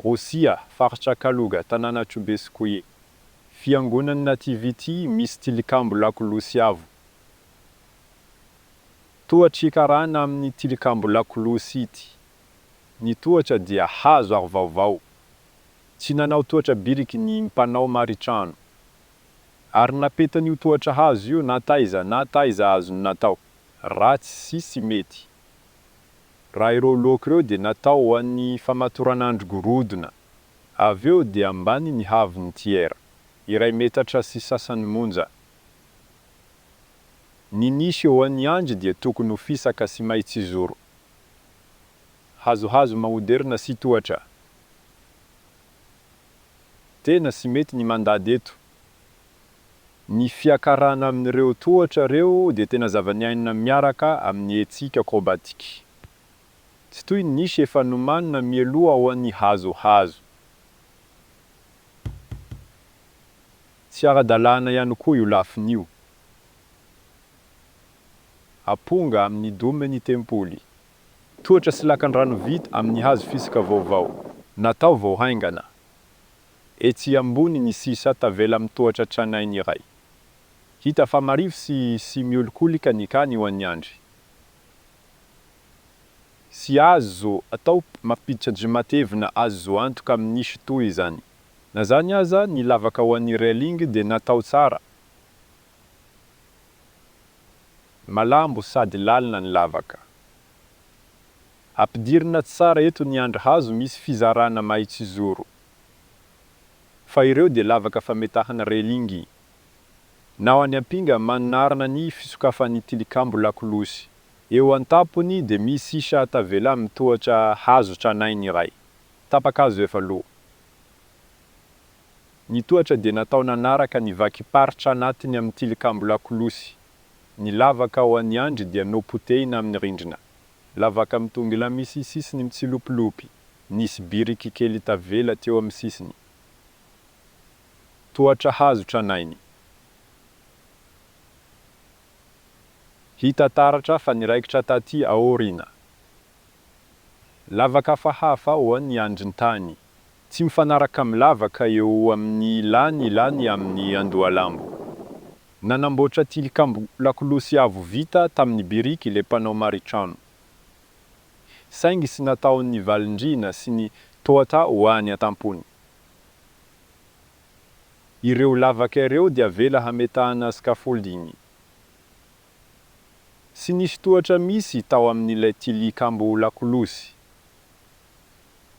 Rosia, faritra Kaluga, tanàna Trobesikoe. Fiangonan'ny Nativity misy tilikambo lakolosy avo. Tohatry ikarana amin'ny tilikambo lakolosy ity. Ny tohatra dia hazo ary vaovao. Tsy nanao tohatra biriky ny mpanao maritrano. Ary napetany io tohatra hazo io na taiza hazo natao. Ratsy sy mety. Raha ireo loko ireo dia natao ho an'ny famatoranandro gorodona. Avy eo dia ambany ny havon'ny tiera. Iray metatra sy sasany monja. Ny nisy eo an'ny andry dia tokony ho fisaka sy maitsy zoro. Hazo maoderina sy tohatra. Tena sy mety ny mandady eto. Ny fiakarana amin'ireo tohatra reo dia tena zava-niainana miaraka amin'ny etsika akrobatika. Tsy toy ny nisy efa nomanina mieloha ao an'ny hazo. Tsy ara-dalàna ihany koa io lafin'io. Aponga amin'ny domen'ny tempoly. Tohatra sy lakan-drano vita amin'ny hazo fisaka vaovao. Natao vao haingana. Etsy ambony ny sisa tavela amin'ny tohatra tranainy iray. Hita fa marivo sy miolokolika ny kany eo an'ny andry. Si azo atao mampiditra matevina azo antoka amin'ny nisy toy izany. Na zany aza ny lavaka ho an'ny railing dia natao tsara. Malambo sady lalina ny lavaka. Ampidirina tsara eto ny andry hazo misy fizarana maitsy zoro. Fa ireo dia lavaka fametahana railing. Nao any ampinga manarana ny fisokafan'ny tilikambo lakolosy. Eo an-tampony dia misy isa tavela amin'ny tohatra hazo tranainy iray. Tapakazo efa loha. Ny tohatra dia natao nanaraka ny vakiparitra anatiny amin'ny tilikambo lakolosy. Ny lavaka ao an'ny andry dia nopotehina amin'ny rindrina. Lavaka mitongila misy sisiny mitsilopilopy. Nisy biriky kely tavela teo amin'ny sisiny. Tohatra hazo tranainy. Hita taratra fa niraikitra taty aorina. Lavaka hafahafa ho an'ny andrin-tany. Tsy mifanaraka amin'ny lavaka eo amin'ny ilany amin'ny Andohalambo. Nanamboatra tilikambo lakolosy avo vita tamin'ny biriky le mpanao maritrano. Saingy sy nataon'ny valindrina sy ny tohata ho any atampony. Ireo lavaka ireo dia avela hametahana scaffolding. Sy nisy tohatra misy tao amin'ilay tilikambo lakolosy.